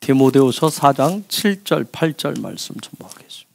디모데후서 4장 7절 8절 말씀 전부하겠습니다.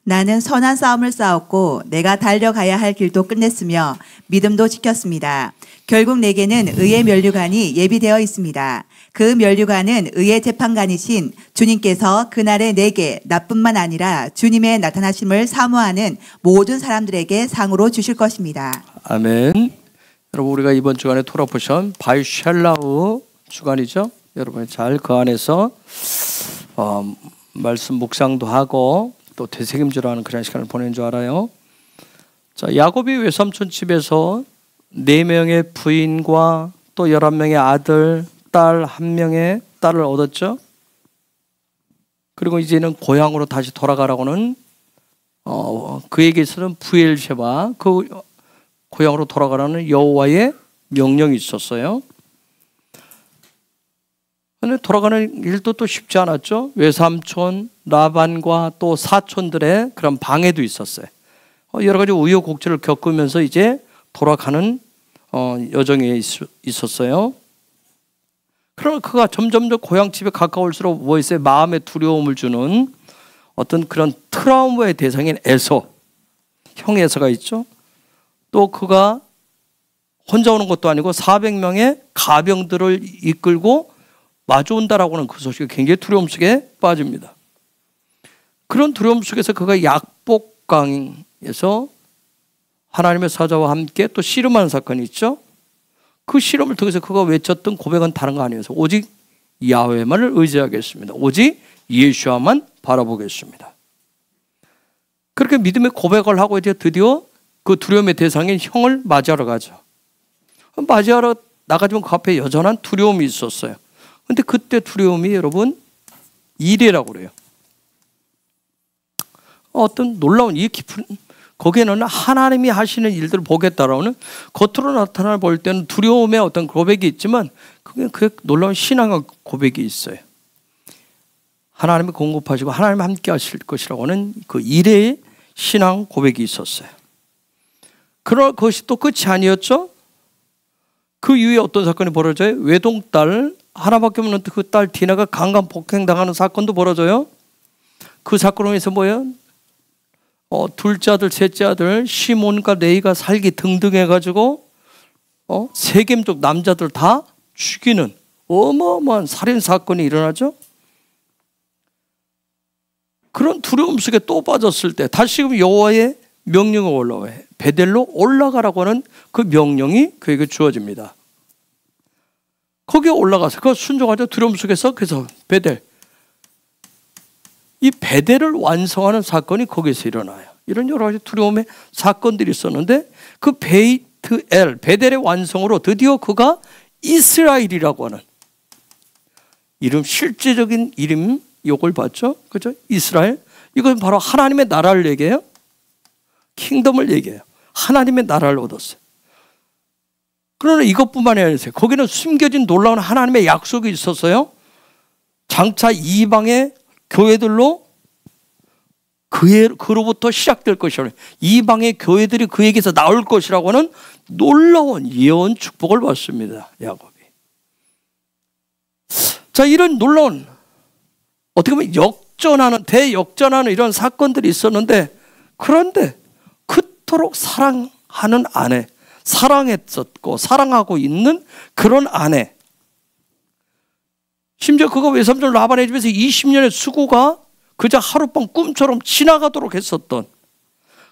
나는 선한 싸움을 싸웠고 내가 달려가야 할 길도 끝냈으며 믿음도 지켰습니다. 결국 내게는 의의 면류관이 예비되어 있습니다. 그 면류관은 의의 재판관이신 주님께서 그날에 내게 나뿐만 아니라 주님의 나타나심을 사모하는 모든 사람들에게 상으로 주실 것입니다. 아멘. 여러분, 우리가 이번 주간에 토라 포션 바이 샬라우 주간이죠. 여러분 잘 그 안에서 말씀 묵상도 하고 또 되새김질하는 그런 시간을 보낸 줄 알아요. 자, 야곱이 외삼촌 집에서 4명의 부인과 또 11명의 아들, 딸 1명의 딸을 얻었죠. 그리고 이제는 고향으로 다시 돌아가라고는 그에게서는 부엘셰바, 그 고향으로 돌아가라는 여호와의 명령이 있었어요. 그런데 돌아가는 일도 또 쉽지 않았죠. 외삼촌 라반과 또 사촌들의 그런 방해도 있었어요. 여러 가지 우여곡절을 겪으면서 이제 돌아가는 여정에 있었어요. 그러나 그가 점점 더 고향집에 가까울수록 뭐였어요? 마음에 두려움을 주는 어떤 그런 트라우마의 대상인 에서, 형 에서가 있죠. 또 그가 혼자 오는 것도 아니고 400명의 가병들을 이끌고 마주온다라고 하는 그 소식이 굉장히 두려움 속에 빠집니다. 그런 두려움 속에서 그가 약복강에서 하나님의 사자와 함께 또 씨름하는 사건이 있죠. 그 씨름을 통해서 그가 외쳤던 고백은 다른 거 아니어서 오직 야훼만을 의지하겠습니다. 오직 예수와만 바라보겠습니다. 그렇게 믿음의 고백을 하고 이제 드디어 그 두려움의 대상인 형을 맞이하러 가죠. 맞이하러 나가지만 그 앞에 여전한 두려움이 있었어요. 근데 그때 두려움이 여러분 이래라고 그래요. 어떤 놀라운 이 깊은 거기에는 하나님이 하시는 일들을 보겠다라는 겉으로 나타나 볼 때는 두려움의 어떤 고백이 있지만 그게 그 놀라운 신앙의 고백이 있어요. 하나님이 공급하시고 하나님이 함께 하실 것이라고 하는 그 이래의 신앙 고백이 있었어요. 그러나 그것이 또 끝이 아니었죠. 그 이후에 어떤 사건이 벌어져요? 외동딸 하나밖에 없는 그 딸 디나가 강간 폭행당하는 사건도 벌어져요. 그 사건으로 해서 뭐예요? 둘째 아들, 셋째 아들 시몬과 레이가 살기 등등 해가지고 세겜족 남자들 다 죽이는 어마어마한 살인 사건이 일어나죠. 그런 두려움 속에 또 빠졌을 때 다시금 여호와의 명령이 올라와요. 베델로 올라가라고 하는 그 명령이 그에게 주어집니다. 거기에 올라가서 그 순종하자 두려움 속에서 그래서 베델, 이 베델을 완성하는 사건이 거기서 일어나요. 이런 여러 가지 두려움의 사건들이 있었는데 그 베이트엘, 베델의 완성으로 드디어 그가 이스라엘이라고 하는 이름, 실제적인 이름 욕을 받죠. 그죠? 이스라엘. 이건 바로 하나님의 나라를 얘기해요. 킹덤을 얘기해요. 하나님의 나라를 얻었어요. 그러나 이것뿐만이 아니라 거기는 숨겨진 놀라운 하나님의 약속이 있었어요. 장차 이방의 교회들로 그로부터 시작될 것이라고, 이방의 교회들이 그에게서 나올 것이라고 하는 놀라운 예언 축복을 받습니다. 야곱이. 자, 이런 놀라운 어떻게 보면 대역전하는 이런 사건들이 있었는데, 그런데 그토록 사랑하는 아내, 사랑했었고 사랑하고 있는 그런 아내, 심지어 그가 외삼촌 라반의 집에서 20년의 수고가 그저 하룻밤 꿈처럼 지나가도록 했었던,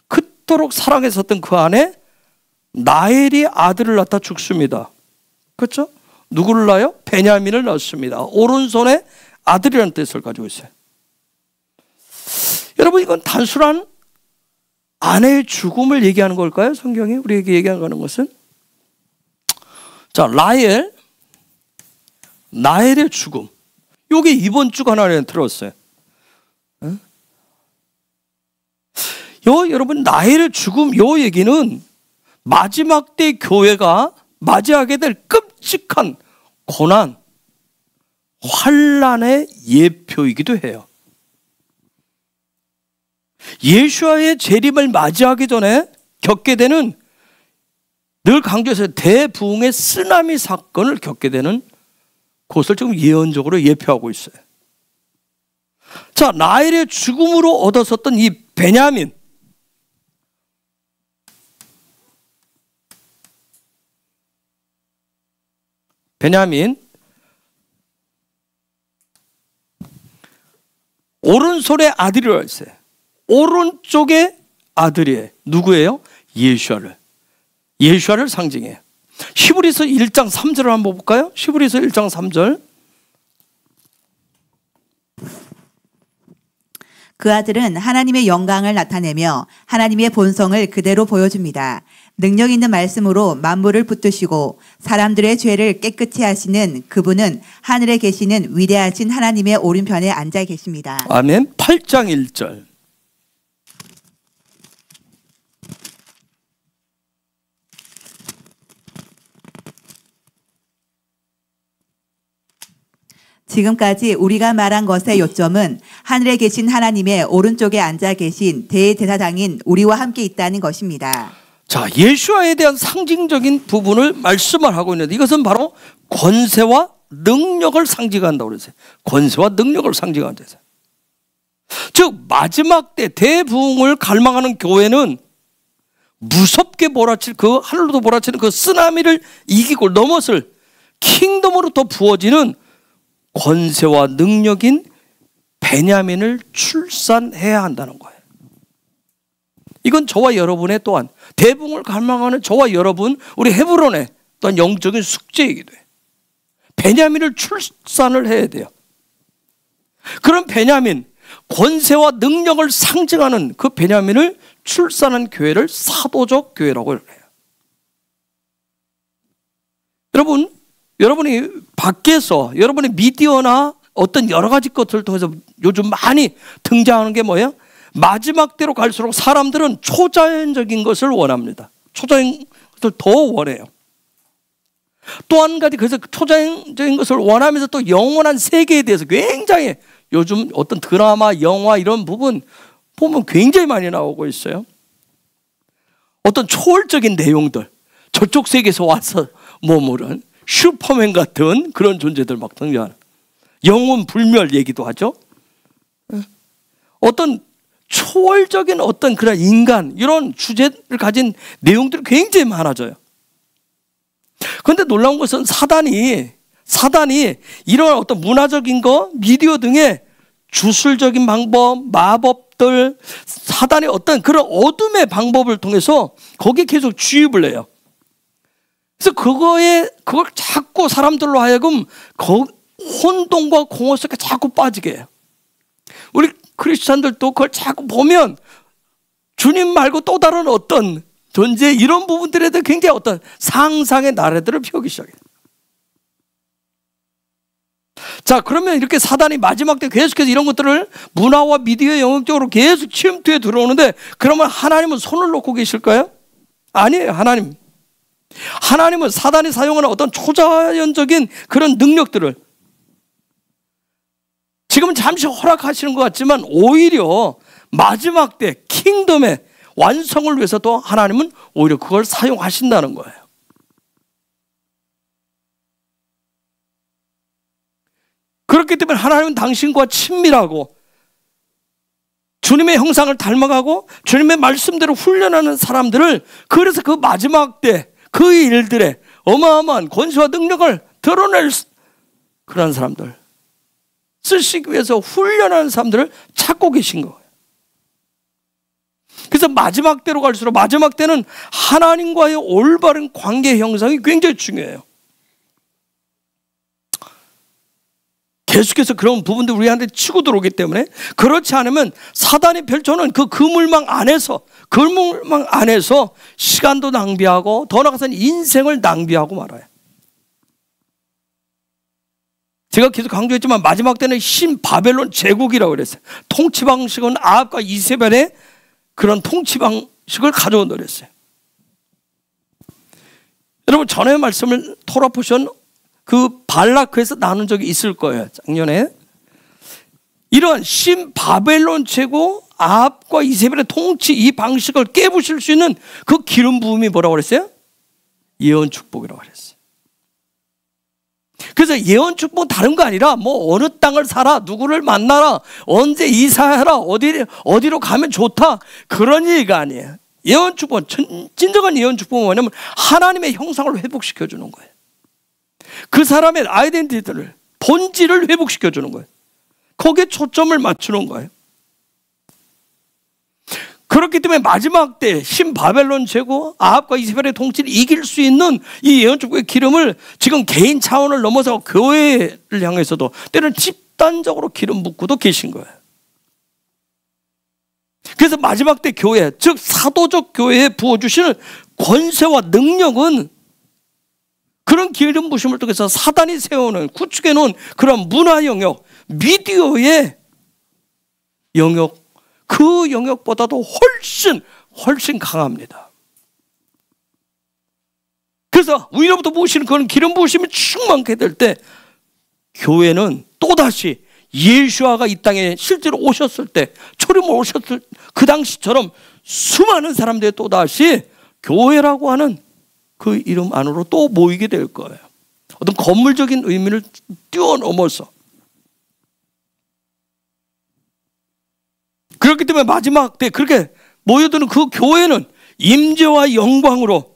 그토록 사랑했었던 그 아내 나엘이 아들을 낳다 죽습니다. 그렇죠? 누구를 낳아요? 베냐민을 낳습니다. 오른손에 아들이라는 뜻을 가지고 있어요. 여러분, 이건 단순한 아내의 죽음을 얘기하는 걸까요? 성경이 우리에게 얘기하는 것은, 자, 나엘의 죽음. 이게 이번 주간에 들었어요. 여러분, 나엘의 죽음, 요 얘기는 마지막 때 교회가 맞이하게 될 끔찍한 고난, 환난의 예표이기도 해요. 예수와의 재림을 맞이하기 전에 겪게 되는, 늘 강조해서 대부흥의 쓰나미 사건을 겪게 되는 그것을 지금 예언적으로 예표하고 있어요. 자, 라헬의 죽음으로 얻었었던 이 베냐민, 오른손의 아들이라고 했어요. 오른쪽의 아들이에요. 누구예요? 예수아를 상징해요. 히브리서 1장 3절을 한번 볼까요? 히브리서 1장 3절. 그 아들은 하나님의 영광을 나타내며 하나님의 본성을 그대로 보여줍니다. 능력 있는 말씀으로 만물을 붙드시고 사람들의 죄를 깨끗이 하시는 그분은 하늘에 계시는 위대하신 하나님의 오른편에 앉아 계십니다. 아멘. 8장 1절. 지금까지 우리가 말한 것의 요점은 하늘에 계신 하나님의 오른쪽에 앉아 계신 대제사장인 우리와 함께 있다는 것입니다. 자, 예수와에 대한 상징적인 부분을 말씀을 하고 있는데, 이것은 바로 권세와 능력을 상징한다고 그랬어요. 권세와 능력을 상징한다. 즉 마지막 때 대부흥을 갈망하는 교회는 무섭게 몰아칠, 그 하늘로도 몰아치는 그 쓰나미를 이기고 넘어설 킹덤으로부터 부어지는 권세와 능력인 베냐민을 출산해야 한다는 거예요. 이건 저와 여러분의 또한, 대부흥을 갈망하는 저와 여러분, 우리 헤브론의 또한 영적인 숙제이기도 해요. 베냐민을 출산을 해야 돼요. 그런 베냐민, 권세와 능력을 상징하는 그 베냐민을 출산한 교회를 사도적 교회라고 해요. 여러분이 밖에서 여러분의 미디어나 어떤 여러 가지 것들을 통해서 요즘 많이 등장하는 게 뭐예요? 마지막 때로 갈수록 사람들은 초자연적인 것을 원합니다. 초자연적인 것을 더 원해요. 또 한 가지, 그래서 초자연적인 것을 원하면서 또 영원한 세계에 대해서 굉장히 요즘 어떤 드라마, 영화 이런 부분 보면 굉장히 많이 나오고 있어요. 어떤 초월적인 내용들, 저쪽 세계에서 와서 머무른 슈퍼맨 같은 그런 존재들 막 등장하는, 영혼 불멸 얘기도 하죠. 어떤 초월적인 어떤 그런 인간, 이런 주제를 가진 내용들이 굉장히 많아져요. 그런데 놀라운 것은 사단이 이런 어떤 문화적인 거, 미디어 등의 주술적인 방법, 마법들, 사단의 어떤 그런 어둠의 방법을 통해서 거기에 계속 주입을 해요. 그래서 그걸 자꾸 사람들로 하여금 혼돈과 공허 속에 자꾸 빠지게 해요. 우리 크리스찬들도 그걸 자꾸 보면 주님 말고 또 다른 어떤 존재, 이런 부분들에 대해 굉장히 어떤 상상의 나래들을 피우기 시작해요. 자, 그러면 이렇게 사단이 마지막 때 계속해서 이런 것들을 문화와 미디어 영역적으로 계속 침투해 들어오는데, 그러면 하나님은 손을 놓고 계실까요? 아니에요. 하나님은 사단이 사용하는 어떤 초자연적인 그런 능력들을 지금은 잠시 허락하시는 것 같지만, 오히려 마지막 때 킹덤의 완성을 위해서도 하나님은 오히려 그걸 사용하신다는 거예요. 그렇기 때문에 하나님은 당신과 친밀하고 주님의 형상을 닮아가고 주님의 말씀대로 훈련하는 사람들을, 그래서 그 마지막 때 그 일들에 어마어마한 권세와 능력을 드러낼 그런 사람들, 쓰시기 위해서 훈련하는 사람들을 찾고 계신 거예요. 그래서 마지막 때로 갈수록 마지막 때는 하나님과의 올바른 관계 형성이 굉장히 중요해요. 계속해서 그런 부분들 우리한테 치고 들어오기 때문에, 그렇지 않으면 사단이 펼쳐놓은 그 그물망 안에서 시간도 낭비하고 더 나아가서는 인생을 낭비하고 말아요. 제가 계속 강조했지만 마지막 때는 신바벨론 제국이라고 그랬어요. 통치 방식은 아합과 이세벨의 그런 통치 방식을 가져온다고 그랬어요. 여러분, 전에 말씀을 토라 포션 그 발라크에서 나눈 적이 있을 거예요. 작년에. 이런 신바벨론 제국 아합과 이세벨의 통치 이 방식을 깨부실 수 있는 그 기름 부음이 뭐라고 그랬어요? 예언 축복이라고 그랬어요. 그래서 예언 축복은 다른 거 아니라 뭐 어느 땅을 사라, 누구를 만나라, 언제 이사해라, 어디로 가면 좋다, 그런 얘기가 아니에요. 예언 축복은 진정한 예언 축복은 뭐냐면 하나님의 형상을 회복시켜 주는 거예요. 그 사람의 아이덴티티를, 본질을 회복시켜 주는 거예요. 거기에 초점을 맞추는 거예요. 그렇기 때문에 마지막 때 신바벨론 제국 아합과 이세벨의 통치를 이길 수 있는 이 예언축복의 기름을 지금 개인 차원을 넘어서 교회를 향해서도 때로는 집단적으로 기름 붓고도 계신 거예요. 그래서 마지막 때 교회, 즉 사도적 교회에 부어주시는 권세와 능력은 그런 기름 부심을 통해서 사단이 세우는, 구축해 놓은 그런 문화 영역, 미디어의 영역, 그 영역보다도 훨씬 강합니다. 그래서 위로부터 부으시는 그런 기름 부으심이 충만하게 될 때 교회는 또다시 예수아가 이 땅에 실제로 오셨을 때, 초림을 오셨을 그 당시처럼 수많은 사람들이 또다시 교회라고 하는 그 이름 안으로 또 모이게 될 거예요. 어떤 건물적인 의미를 뛰어넘어서. 그렇기 때문에 마지막 때 그렇게 모여드는 그 교회는 임재와 영광으로,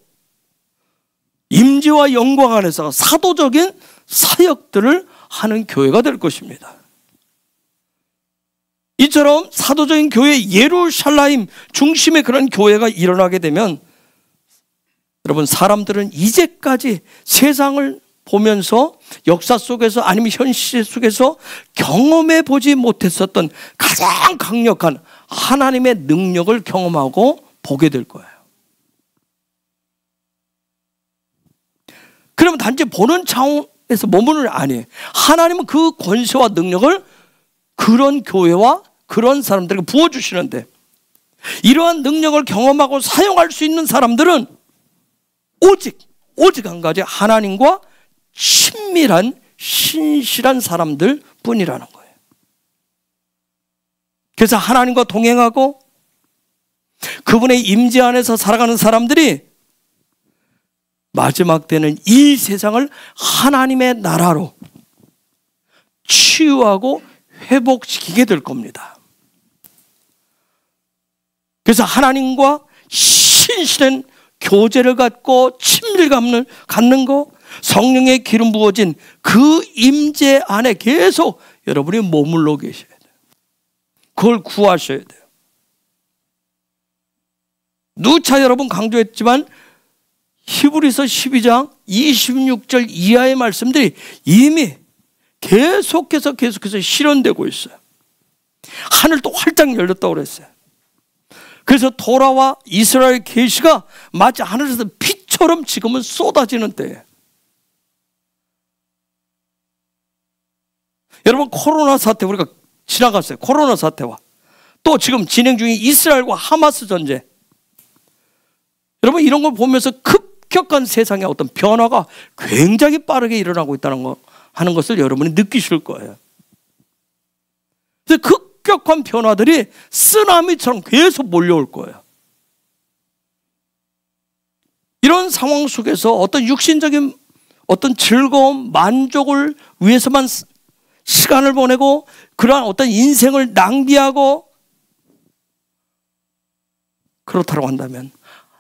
임재와 영광 안에서 사도적인 사역들을 하는 교회가 될 것입니다. 이처럼 사도적인 교회, 예루살렘 중심의 그런 교회가 일어나게 되면 여러분, 사람들은 이제까지 세상을 보면서 역사 속에서 아니면 현실 속에서 경험해 보지 못했었던 가장 강력한 하나님의 능력을 경험하고 보게 될 거예요. 그러면 단지 보는 차원에서 머무는 아니에요. 하나님은 그 권세와 능력을 그런 교회와 그런 사람들에게 부어주시는데, 이러한 능력을 경험하고 사용할 수 있는 사람들은 오직 한 가지, 하나님과 친밀한 신실한 사람들 뿐이라는 거예요. 그래서 하나님과 동행하고 그분의 임재 안에서 살아가는 사람들이 마지막 때는 이 세상을 하나님의 나라로 치유하고 회복시키게 될 겁니다. 그래서 하나님과 신실한 교제를 갖고 친밀감을 갖는 거, 성령의 기름 부어진 그 임재 안에 계속 여러분이 머물러 계셔야 돼요. 그걸 구하셔야 돼요. 누차 여러분 강조했지만 히브리서 12장 26절 이하의 말씀들이 이미 계속해서 실현되고 있어요. 하늘도 활짝 열렸다고 그랬어요. 그래서 토라와 이스라엘 계시가 마치 하늘에서 빛처럼 지금은 쏟아지는 때예요. 여러분, 코로나 사태 우리가 지나갔어요. 코로나 사태와 또 지금 진행 중인 이스라엘과 하마스 전쟁. 여러분, 이런 걸 보면서 급격한 세상의 어떤 변화가 굉장히 빠르게 일어나고 있다는 거 하는 것을 여러분이 느끼실 거예요. 그래서 급격한 변화들이 쓰나미처럼 계속 몰려올 거예요. 이런 상황 속에서 어떤 육신적인 어떤 즐거움, 만족을 위해서만 시간을 보내고 그러한 어떤 인생을 낭비하고 그렇다고 한다면,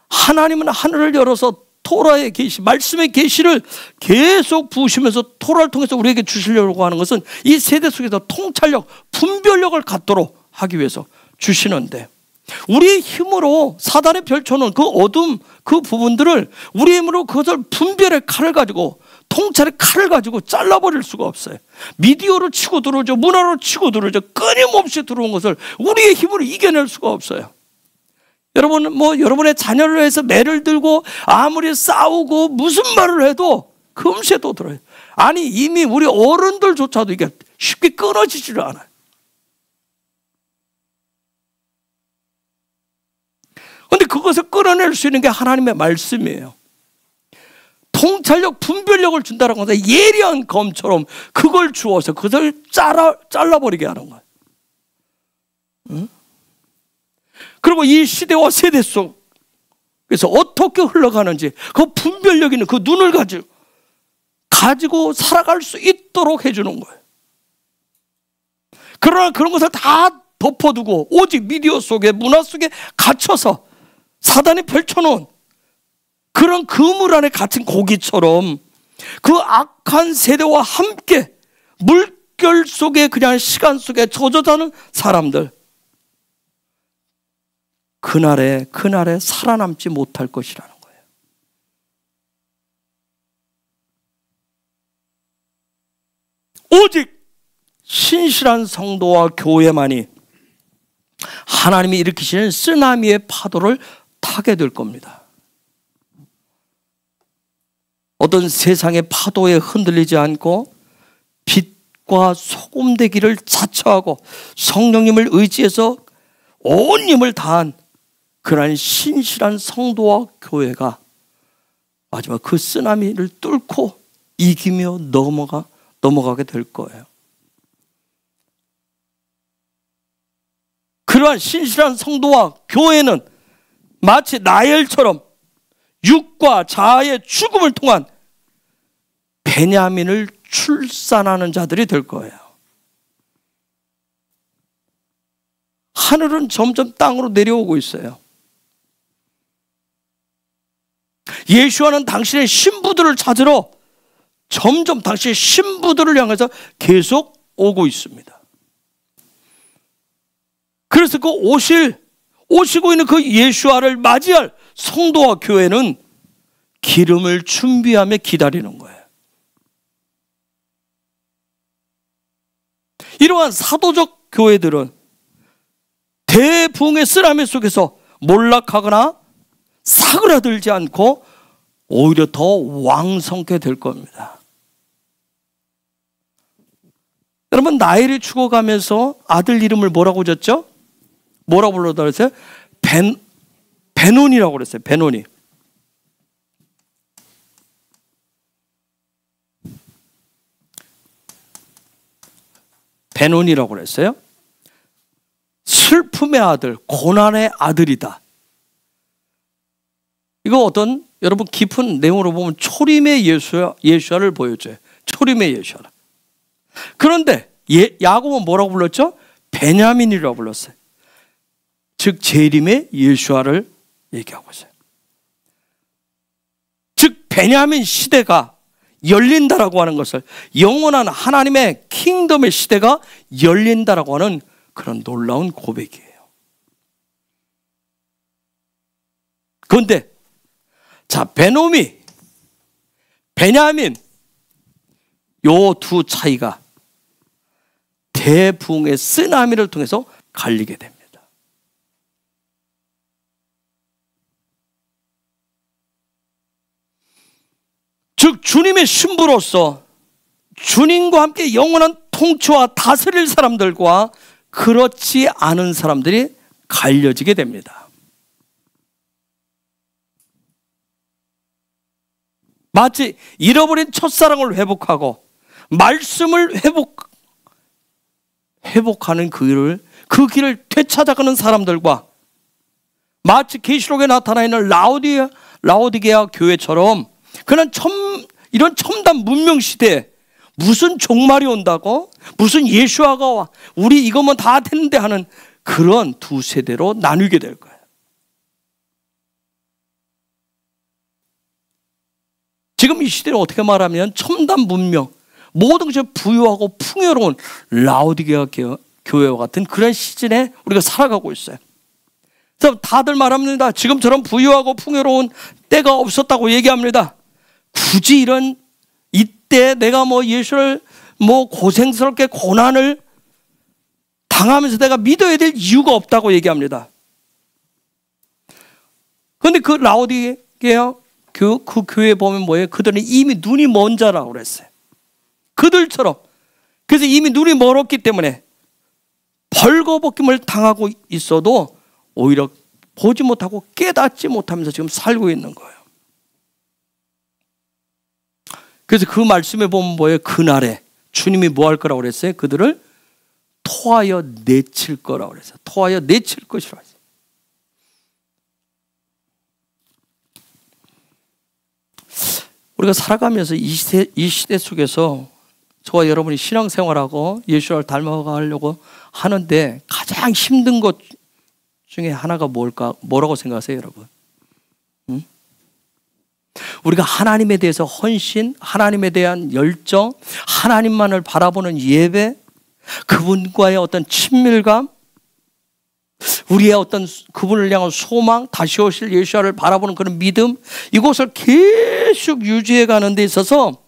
하나님은 하늘을 열어서 토라의 계시, 말씀의 계시를 계속 부으시면서 토라를 통해서 우리에게 주시려고 하는 것은 이 세대 속에서 통찰력, 분별력을 갖도록 하기 위해서 주시는데, 우리의 힘으로 사단에 펼쳐놓은 그 어둠, 그 부분들을 우리의 힘으로 그것을 분별의 칼을 가지고, 통찰의 칼을 가지고 잘라버릴 수가 없어요. 미디어로 치고 들어오죠, 문화로 치고 들어오죠, 끊임없이 들어온 것을 우리의 힘으로 이겨낼 수가 없어요. 여러분, 여러분의 자녀를 위해서 매를 들고 아무리 싸우고 무슨 말을 해도 금세 또 들어요. 아니, 이미 우리 어른들조차도 이게 쉽게 끊어지지를 않아요. 그런데 그것을 끌어낼 수 있는 게 하나님의 말씀이에요. 통찰력, 분별력을 준다는 것은 예리한 검처럼 그걸 주어서 그것을 잘라버리게 하는 거예요. 응? 그리고 이 시대와 세대 속에서 어떻게 흘러가는지 그 분별력 있는 그 눈을 가지고 살아갈 수 있도록 해주는 거예요. 그러나 그런 것을 다 덮어두고 오직 미디어 속에, 문화 속에 갇혀서 사단이 펼쳐놓은 그런 그물 안에 갇힌 고기처럼 그 악한 세대와 함께 물결 속에 그냥 시간 속에 젖어가는 사람들, 그날에 살아남지 못할 것이라는 거예요. 오직 신실한 성도와 교회만이 하나님이 일으키시는 쓰나미의 파도를 타게 될 겁니다. 어떤 세상의 파도에 흔들리지 않고 빛과 소금 되기를 자처하고 성령님을 의지해서 온 힘을 다한 그러한 신실한 성도와 교회가 마지막 그 쓰나미를 뚫고 이기며 넘어가게 될 거예요. 그러한 신실한 성도와 교회는 마치 나엘처럼 육과 자아의 죽음을 통한 베냐민을 출산하는 자들이 될 거예요. 하늘은 점점 땅으로 내려오고 있어요. 예수와는 당신의 신부들을 찾으러 점점 당신의 신부들을 향해서 계속 오고 있습니다. 그래서 그 오시고 있는 그 예수와를 맞이할 성도와 교회는 기름을 준비하며 기다리는 거예요. 이러한 사도적 교회들은 대붕의 쓰나미 속에서 몰락하거나 사그라들지 않고 오히려 더 왕성케 될 겁니다. 여러분, 나엘이 죽어가면서 아들 이름을 뭐라고 졌죠? 뭐라고 불러다 그랬어요? 베논이라고 그랬어요. 베논이. 베논이라고 그랬어요. 슬픔의 아들, 고난의 아들이다. 이거 어떤 여러분 깊은 내용으로 보면 초림의 예수야를 보여줘요. 초림의 예수야. 그런데 야곱은 뭐라고 불렀죠? 베냐민이라고 불렀어요. 즉 재림의 예수야를 얘기하고 있어요. 즉 베냐민 시대가 열린다라고 하는 것을, 영원한 하나님의 킹덤의 시대가 열린다라고 하는 그런 놀라운 고백이에요. 그런데 자, 베냐민 요 두 차이가 대붕의 쓰나미를 통해서 갈리게 됩니다. 즉 주님의 신부로서 주님과 함께 영원한 통치와 다스릴 사람들과 그렇지 않은 사람들이 갈려지게 됩니다. 마치 잃어버린 첫사랑을 회복하고 말씀을 회복하는 그 길을 되찾아가는 사람들과 마치 계시록에 나타나 있는 라오디게아 교회처럼 그런 이런 첨단 문명 시대에 무슨 종말이 온다고, 무슨 예수아가 와, 우리 이거면 다 됐는데 하는 그런 두 세대로 나누게 될 거예요. 지금 이 시대를 어떻게 말하면 첨단 문명, 모든 것이 부유하고 풍요로운 라오디게아 교회와 같은 그런 시즌에 우리가 살아가고 있어요. 그래서 다들 말합니다. 지금처럼 부유하고 풍요로운 때가 없었다고 얘기합니다. 굳이 이때 내가 예수를 고생스럽게 고난을 당하면서 내가 믿어야 될 이유가 없다고 얘기합니다. 그런데 그 라오디게아 그 교회에 보면 뭐예요? 그들은 이미 눈이 먼 자라고 그랬어요. 그들처럼. 그래서 이미 눈이 멀었기 때문에 벌거벗김을 당하고 있어도 오히려 보지 못하고 깨닫지 못하면서 지금 살고 있는 거예요. 그래서 그 말씀에 보면 뭐예요? 그날에 주님이 뭐 할 거라고 그랬어요? 그들을 토하여 내칠 거라고 그랬어요. 토하여 내칠 것이라고 했어요. 우리가 살아가면서 이 시대 속에서 저와 여러분이 신앙생활하고 예수를 닮아가려고 하는데 가장 힘든 것 중에 하나가 뭐라고 생각하세요, 여러분? 응? 우리가 하나님에 대해서 헌신, 하나님에 대한 열정, 하나님만을 바라보는 예배, 그분과의 어떤 친밀감, 우리의 어떤 그분을 향한 소망, 다시 오실 예수를 바라보는 그런 믿음, 이것을 계속 유지해 가는 데 있어서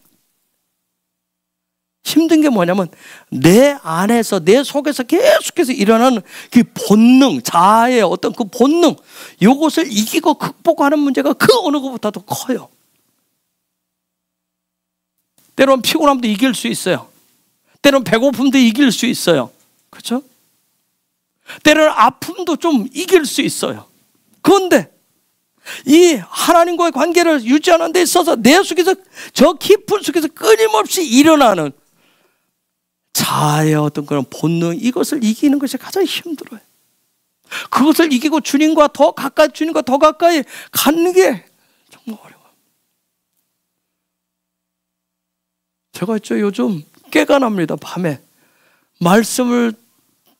힘든 게 뭐냐면 내 안에서, 내 속에서 계속해서 일어나는 그 본능, 자아의 어떤 그 본능, 이것을 이기고 극복하는 문제가 그 어느 것보다도 커요. 때로는 피곤함도 이길 수 있어요. 때로는 배고픔도 이길 수 있어요. 그렇죠? 때로는 아픔도 좀 이길 수 있어요. 그런데 이 하나님과의 관계를 유지하는 데 있어서 내 속에서, 저 깊은 속에서 끊임없이 일어나는 자아의 어떤 그런 본능, 이것을 이기는 것이 가장 힘들어요. 그것을 이기고 주님과 더 가까이 가는 게 정말 어려워요. 제가 있죠, 요즘 깨가 납니다. 밤에 말씀을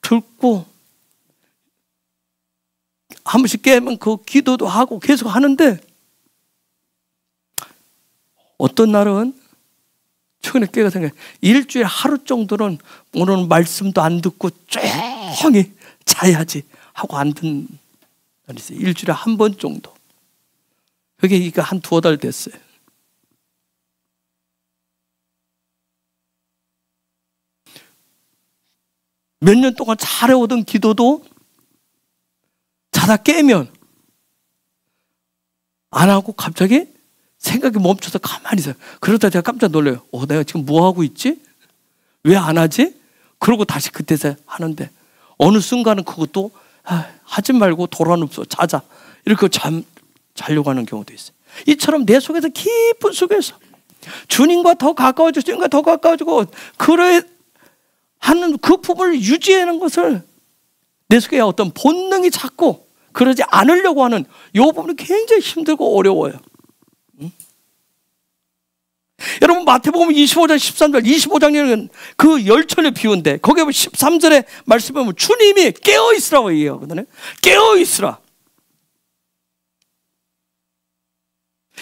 듣고 한 번씩 깨면 그 기도도 하고 계속 하는데, 어떤 날은 최근에 깨가 생겨요. 일주일에 하루 정도는 오늘은 말씀도 안 듣고 조용히 자야지 하고 안 듣는 날이 있어요. 일주일에 한 번 정도. 그게 이거 한 2달 됐어요. 몇 년 동안 잘해오던 기도도 자다 깨면 안 하고 갑자기 생각이 멈춰서 가만히 있어요. 그러다 제가 깜짝 놀라요. 내가 지금 뭐 하고 있지? 왜 안 하지? 그러고 다시 그때서 하는데, 어느 순간은 그것도 하지 말고 돌아눕소, 자자, 이렇게 자려고 하는 경우도 있어요. 이처럼 내 속에서 깊은 속에서 주님과 더 가까워지고 주님과 더 가까워지고 그래 하는 그 부분을 유지하는 것을 내 속에 어떤 본능이 자꾸 그러지 않으려고 하는 이 부분이 굉장히 힘들고 어려워요. 여러분, 마태복음 25장 13절, 25장에는 그 열천의 비유인데 거기에 보면 13절에 말씀해 보면 주님이 깨어있으라고 얘기하거든요. 깨어있으라.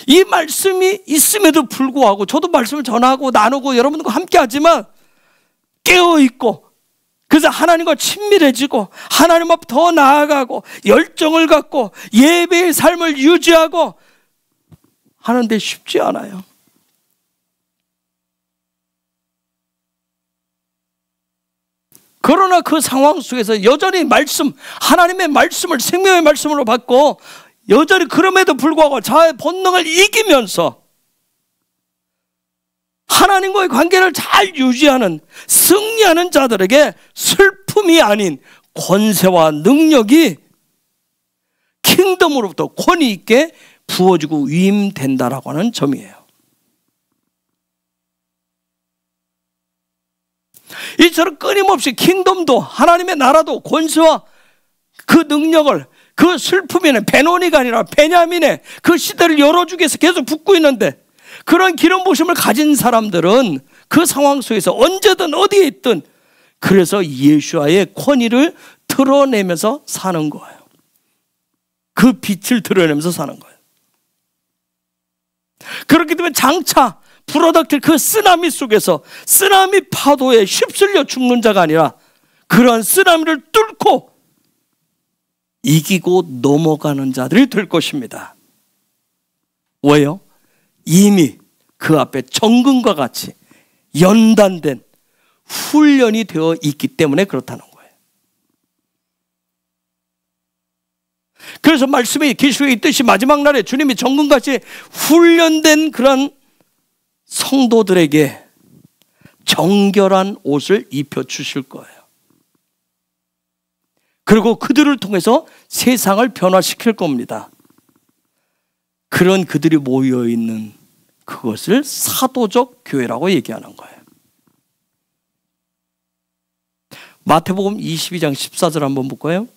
이 말씀이 있음에도 불구하고 저도 말씀을 전하고 나누고 여러분들과 함께 하지만 깨어있고, 그래서 하나님과 친밀해지고 하나님 앞 더 나아가고 열정을 갖고 예배의 삶을 유지하고 하는데 쉽지 않아요. 그러나 그 상황 속에서 여전히 하나님의 말씀을 생명의 말씀으로 받고 여전히 그럼에도 불구하고 자아의 본능을 이기면서 하나님과의 관계를 잘 유지하는, 승리하는 자들에게 슬픔이 아닌 권세와 능력이 킹덤으로부터 권위 있게 부어지고 위임된다라고 하는 점이에요. 이처럼 끊임없이 킹덤도, 하나님의 나라도 권세와 그 능력을, 그 슬픔에는 베노니가 아니라 베냐민의 그 시대를 열어주기 위해서 계속 붙고 있는데, 그런 기름 부으심을 가진 사람들은 그 상황 속에서 언제든 어디에 있든 그래서 예수와의 권위를 드러내면서 사는 거예요. 그 빛을 드러내면서 사는 거예요. 그렇기 때문에 장차 불어닥칠 그 쓰나미 속에서 쓰나미 파도에 휩쓸려 죽는 자가 아니라 그러한 쓰나미를 뚫고 이기고 넘어가는 자들이 될 것입니다. 왜요? 이미 그 앞에 정금과 같이 연단된 훈련이 되어 있기 때문에 그렇다는 거예요. 그래서 말씀이 계시록에 있듯이 마지막 날에 주님이 정금같이 훈련된 그런 성도들에게 정결한 옷을 입혀주실 거예요. 그리고 그들을 통해서 세상을 변화시킬 겁니다. 그런 그들이 모여있는 그것을 사도적 교회라고 얘기하는 거예요. 마태복음 22장 14절 한번 볼까요?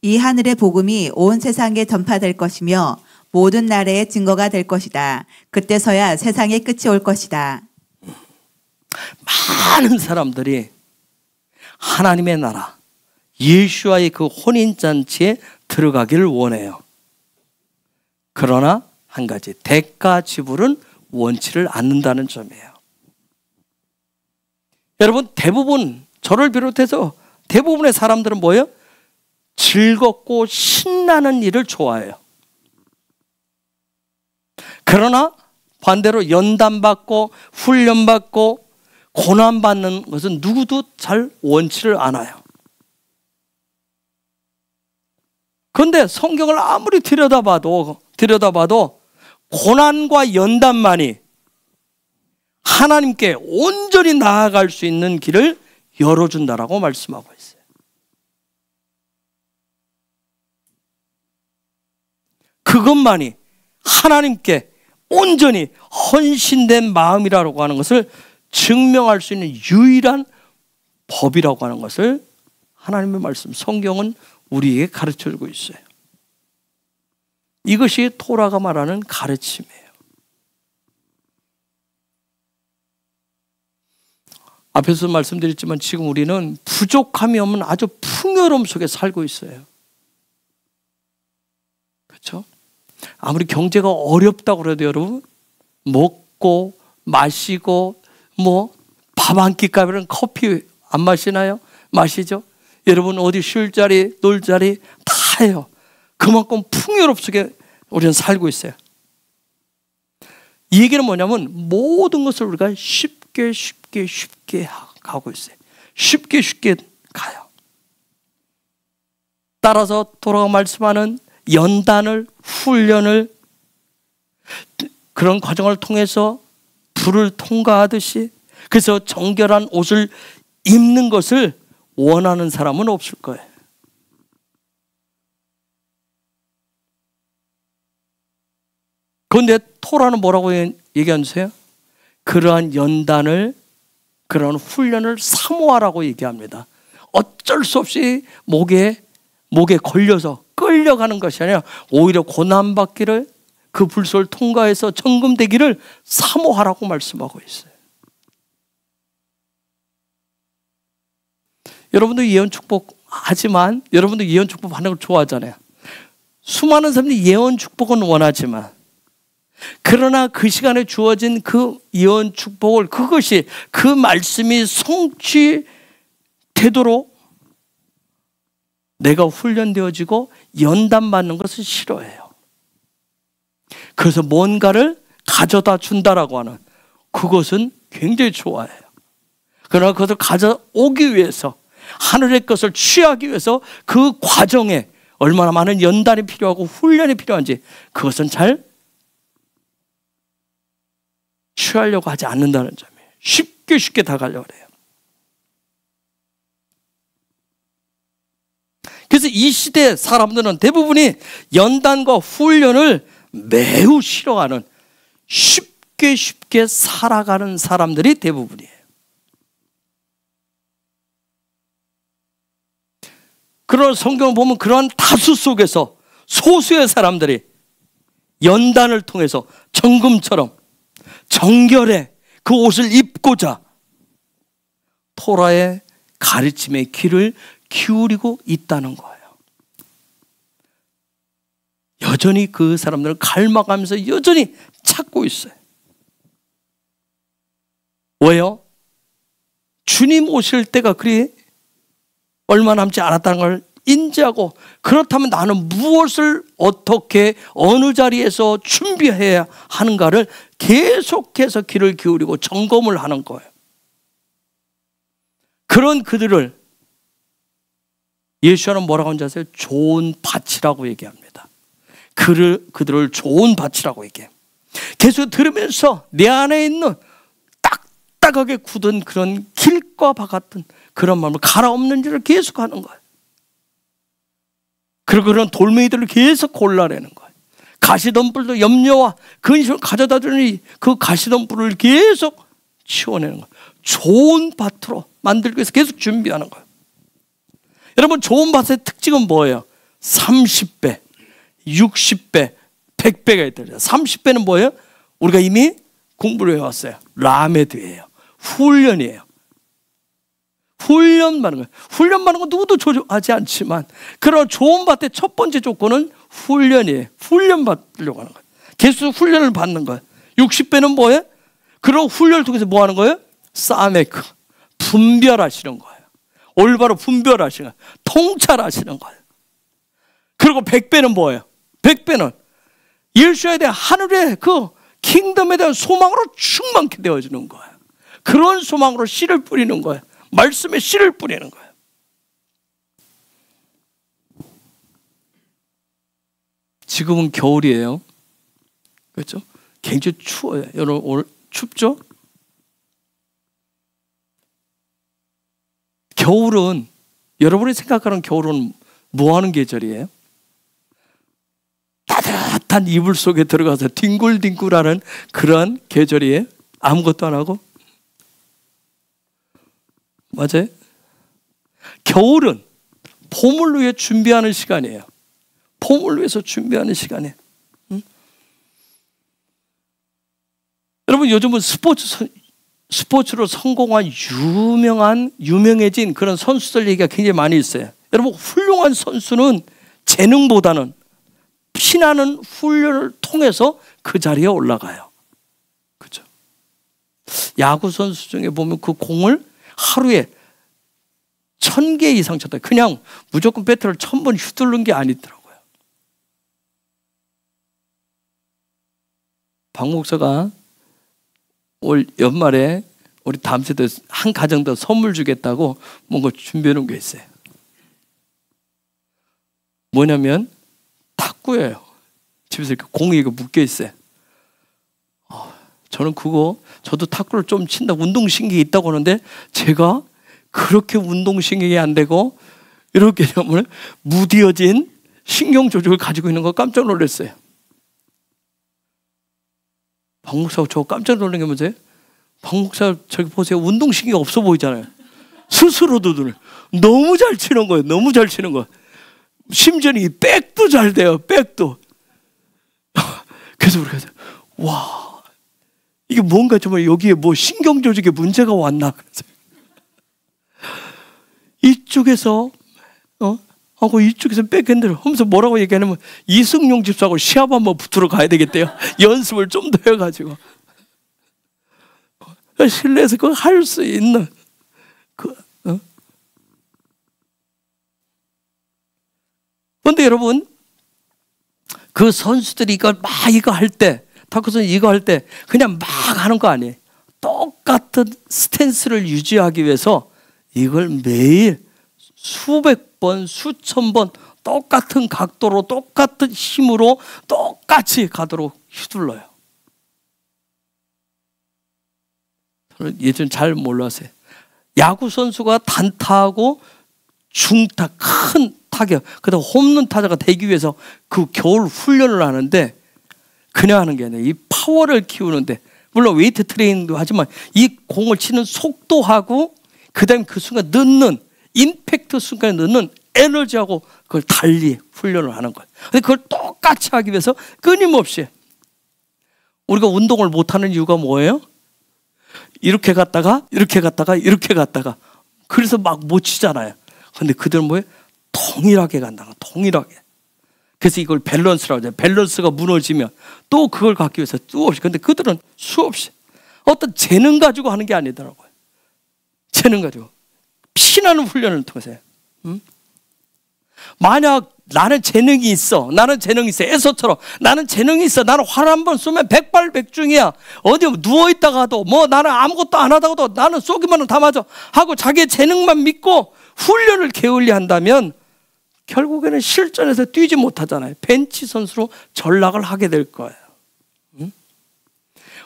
이 하늘의 복음이 온 세상에 전파될 것이며 모든 나라의 증거가 될 것이다. 그때서야 세상의 끝이 올 것이다. 많은 사람들이 하나님의 나라, 예수와의 그 혼인잔치에 들어가기를 원해요. 그러나 한 가지, 대가 지불은 원치를 않는다는 점이에요. 여러분, 대부분, 저를 비롯해서 대부분의 사람들은 뭐예요? 즐겁고 신나는 일을 좋아해요. 그러나 반대로 연단받고 훈련받고 고난받는 것은 누구도 잘 원치를 않아요. 그런데 성경을 아무리 들여다봐도 고난과 연단만이 하나님께 온전히 나아갈 수 있는 길을 열어준다라고 말씀하고 있어요. 그것만이 하나님께 온전히 헌신된 마음이라고 하는 것을 증명할 수 있는 유일한 법이라고 하는 것을 하나님의 말씀, 성경은 우리에게 가르쳐주고 있어요. 이것이 토라가 말하는 가르침이에요. 앞에서 말씀드렸지만 지금 우리는 부족함이 없는 아주 풍요로움 속에 살고 있어요. 그렇죠? 아무리 경제가 어렵다고 그래도 여러분, 먹고 마시고 밥 한 끼 값이랑 커피 안 마시나요? 마시죠? 여러분 어디 쉴 자리, 놀 자리 다 해요. 그만큼 풍요롭 속에 우리는 살고 있어요. 이 얘기는 뭐냐면 모든 것을 우리가 쉽게 가고 있어요. 쉽게 가요. 따라서 토라가 말씀하는 연단을, 훈련을, 그런 과정을 통해서 불을 통과하듯이, 그래서 정결한 옷을 입는 것을 원하는 사람은 없을 거예요. 그런데 토라는 뭐라고 얘기하세요? 그러한 연단을, 그러한 훈련을 사모하라고 얘기합니다. 어쩔 수 없이 목에 걸려서 끌려가는 것이 아니라 오히려 고난받기를, 그 불소를 통과해서 정금되기를 사모하라고 말씀하고 있어요. 여러분도 예언 축복 하지만, 여러분도 예언 축복 받는 걸 좋아하잖아요. 수많은 사람들이 예언 축복은 원하지만, 그러나 그 시간에 주어진 그 예언 축복을, 그것이 그 말씀이 성취되도록 내가 훈련되어지고 연단받는 것을 싫어해요. 그래서 뭔가를 가져다 준다라고 하는 그것은 굉장히 좋아해요. 그러나 그것을 가져오기 위해서, 하늘의 것을 취하기 위해서 그 과정에 얼마나 많은 연단이 필요하고 훈련이 필요한지 그것은 잘 취하려고 하지 않는다는 점이에요. 쉽게 다가가려고 해요. 그래서 이 시대 사람들은 대부분이 연단과 훈련을 매우 싫어하는, 쉽게 살아가는 사람들이 대부분이에요. 그런 성경을 보면 그러한 다수 속에서 소수의 사람들이 연단을 통해서 정금처럼 정결의 그 옷을 입고자 토라의 가르침에 귀를 기울이고 있다는 거예요. 여전히 그 사람들을 갈망하면서 여전히 찾고 있어요. 왜요? 주님 오실 때가 그리 얼마 남지 않았다는 걸 인지하고, 그렇다면 나는 무엇을 어떻게 어느 자리에서 준비해야 하는가를 계속해서 귀를 기울이고 점검을 하는 거예요. 그런 그들을 예수와는 뭐라고 하는지 아세요? 좋은 밭이라고 얘기합니다. 그들을 좋은 밭이라고 얘기해요. 계속 들으면서 내 안에 있는 딱딱하게 굳은 그런 길과 같은 그런 마음을 갈아엎는 일을 계속하는 거예요. 그리고 그런 돌멩이들을 계속 골라내는 거예요. 가시덤불도 염려와 근심을 가져다 주니 그 가시덤불을 계속 치워내는 거예요. 좋은 밭으로 만들기 위해서 계속 준비하는 거예요. 여러분, 좋은 밭의 특징은 뭐예요? 30배, 60배, 100배가 있더라고요. 30배는 뭐예요? 우리가 이미 공부를 해왔어요. 라메드예요. 훈련이에요. 훈련 받는 거예요. 훈련 받는 건 누구도 조절하지 않지만, 그런 좋은 밭의 첫 번째 조건은 훈련이에요. 훈련 받으려고 하는 거예요. 계속 훈련을 받는 거예요. 60배는 뭐예요? 그런 훈련을 통해서 뭐 하는 거예요? 싸매크, 분별하시는 거예요. 올바로 분별하시는 거예요. 통찰하시는 거예요. 그리고 100배는 뭐예요? 100배는 예수에 대한 하늘의 그 킹덤에 대한 소망으로 충만케 되어지는 거예요. 그런 소망으로 씨를 뿌리는 거예요. 말씀에 씨를 뿌리는 거예요. 지금은 겨울이에요. 그렇죠? 굉장히 추워요. 여러분, 오늘 춥죠? 겨울은, 여러분이 생각하는 겨울은 뭐 하는 계절이에요? 따뜻한 이불 속에 들어가서 뒹굴뒹굴하는 그런 계절이에요? 아무것도 안 하고? 맞아요? 겨울은 봄을 위해 준비하는 시간이에요. 봄을 위해서 준비하는 시간이에요. 응? 여러분, 요즘은 스포츠로 성공한 유명해진 그런 선수들 얘기가 굉장히 많이 있어요. 여러분, 훌륭한 선수는 재능보다는 피나는 훈련을 통해서 그 자리에 올라가요. 그렇죠? 야구 선수 중에 보면 그 공을 하루에 1000개 이상 쳤다. 그냥 무조건 배트를 1000번 휘두른 게 아니더라고요. 박 목사가 올 연말에 우리 다음 세대 한 가정 더 선물 주겠다고 뭔가 준비해 놓은 게 있어요. 뭐냐면 탁구예요. 집에서 이렇게 공이 이거 묶여 있어요. 저는 저도 탁구를 좀 친다, 운동신경이 있다고 하는데, 제가 그렇게 운동신경이 안 되고 이렇게 되면 무뎌진 신경조직을 가지고 있는 거 깜짝 놀랐어요. 박 목사가 저 깜짝 놀란 게 뭐지? 박 목사 저기 보세요. 운동신경이 없어 보이잖아요. 스스로도 너무 잘 치는 거예요. 너무 잘 치는 거. 심지어 이 백도 잘 돼요. 백도. 그래서 우리가 와, 이게 뭔가 정말 여기에 뭐 신경 조직에 문제가 왔나? 그래서 이쪽에서 하고 이쪽에서 백핸드를 하면서 뭐라고 얘기하냐면, 이승용 집사하고 시합 한번 붙으러 가야 되겠대요. 연습을 좀 더 해가지고. 실내에서 그거 할 수 있는 그런데 여러분, 그 선수들이 이거 할 때, 탁구 선수 이거 할 때 그냥 막 하는 거 아니에요. 똑같은 스탠스를 유지하기 위해서 이걸 매일 수백 번, 수천 번 똑같은 각도로, 똑같은 힘으로 똑같이 가도록 휘둘러요. 저는 예전 잘 몰랐어요. 야구 선수가 단타하고 중타, 큰 타격, 그다음 홈런 타자가 되기 위해서 그 겨울 훈련을 하는데, 그냥 하는 게 아니에요. 이 파워를 키우는데, 물론 웨이트 트레이닝도 하지만 이 공을 치는 속도하고 그다음 그 순간 넣는 임팩트 순간에 넣는 에너지하고 그걸 달리 훈련을 하는 거예요. 근데 그걸 똑같이 하기 위해서 끊임없이, 우리가 운동을 못하는 이유가 뭐예요? 이렇게 갔다가 이렇게 갔다가 이렇게 갔다가, 그래서 막 못 치잖아요. 근데 그들은 뭐예요? 동일하게 간다고, 동일하게. 그래서 이걸 밸런스라고 하죠. 밸런스가 무너지면 또 그걸 갖기 위해서 수없이. 근데 그들은 수없이 어떤 재능 가지고 하는 게 아니더라고요. 재능 가지고 피나는 훈련을 통해서. 만약 나는 재능이 있어, 에서처럼 나는 재능이 있어, 나는 활 한 번 쏘면 백발백중이야, 어디 누워있다가도 뭐 나는 아무것도 안 하다가도 나는 쏘기만 다 맞아 하고 자기의 재능만 믿고 훈련을 게을리 한다면 결국에는 실전에서 뛰지 못하잖아요. 벤치 선수로 전락을 하게 될 거예요.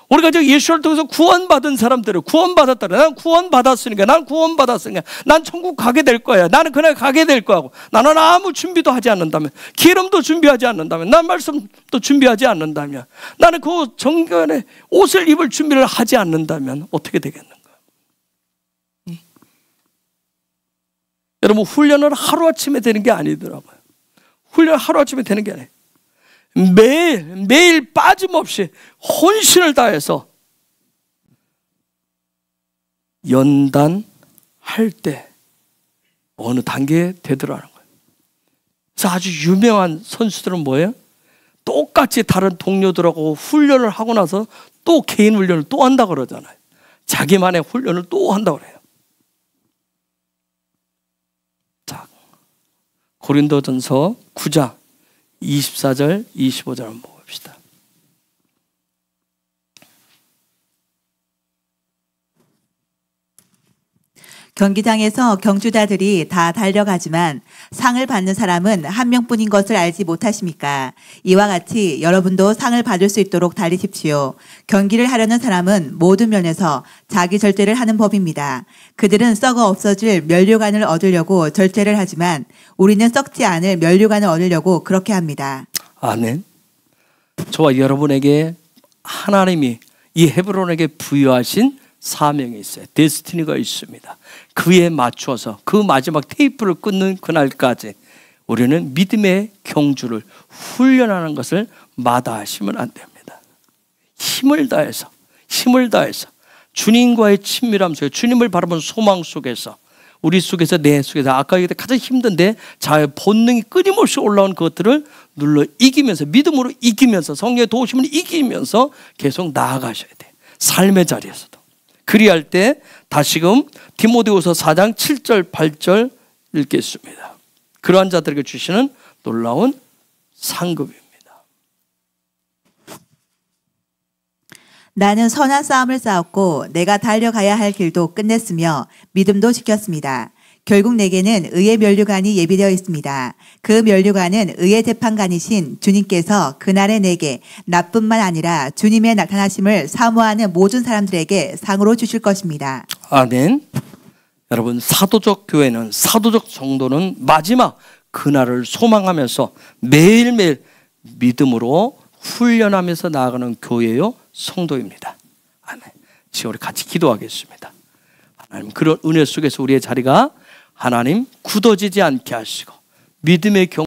우리가 저 예수를 통해서 구원받은 사람들을 구원받았다. 난 구원받았으니까, 난 천국 가게 될 거야. 나는 그날 가게 될 거고. 나는 아무 준비도 하지 않는다면, 기름도 준비하지 않는다면, 난 말씀도 준비하지 않는다면, 나는 그 정결의 옷을 입을 준비를 하지 않는다면 어떻게 되겠는가? 여러분, 훈련은 하루아침에 되는 게 아니더라고요. 훈련 하루아침에 되는 게 아니에요. 매일 빠짐없이 혼신을 다해서 연단할 때 어느 단계에 되더라는 거예요. 그래서 아주 유명한 선수들은 뭐예요? 똑같이 다른 동료들하고 훈련을 하고 나서 또 개인 훈련을 또 한다고 그러잖아요. 자기만의 훈련을 또 한다고 그래요. 자, 고린도전서 9장 24절, 25절 한번 봅시다. 경기장에서 경주자들이 다 달려가지만 상을 받는 사람은 한 명뿐인 것을 알지 못하십니까? 이와 같이 여러분도 상을 받을 수 있도록 달리십시오. 경기를 하려는 사람은 모든 면에서 자기 절제를 하는 법입니다. 그들은 썩어 없어질 면류관을 얻으려고 절제를 하지만 우리는 썩지 않을 면류관을 얻으려고 그렇게 합니다. 아멘. 저와 여러분에게 하나님이 이 헤브론에게 부여하신 사명이 있어요. 데스티니가 있습니다. 그에 맞춰서 그 마지막 테이프를 끊는 그날까지 우리는 믿음의 경주를 훈련하는 것을 마다하시면 안 됩니다. 힘을 다해서 주님과의 친밀함 속에, 주님을 바라보는 소망 속에서, 우리 속에서, 내 속에서 아까 얘기했던 가장 힘든데 자의 본능이 끊임없이 올라온 것들을 눌러 이기면서, 믿음으로 이기면서, 성령의 도우심을 이기면서 계속 나아가셔야 돼요. 삶의 자리에서도. 그리할 때 다시금 디모데후서 4장 7절 8절 읽겠습니다. 그러한 자들에게 주시는 놀라운 상급입니다. 나는 선한 싸움을 싸웠고 내가 달려가야 할 길도 끝냈으며 믿음도 지켰습니다. 결국 내게는 의의 면류관이 예비되어 있습니다. 그 면류관은 의의 재판관이신 주님께서 그날에 내게 나뿐만 아니라 주님의 나타나심을 사모하는 모든 사람들에게 상으로 주실 것입니다. 아멘. 여러분, 사도적 교회는, 사도적 성도는 마지막 그날을 소망하면서 매일매일 믿음으로 훈련하면서 나아가는 교회요, 성도입니다. 아멘. 지금 우리 같이 기도하겠습니다. 하나님, 그런 은혜 속에서 우리의 자리가 하나님 굳어지지 않게 하시고 믿음의 경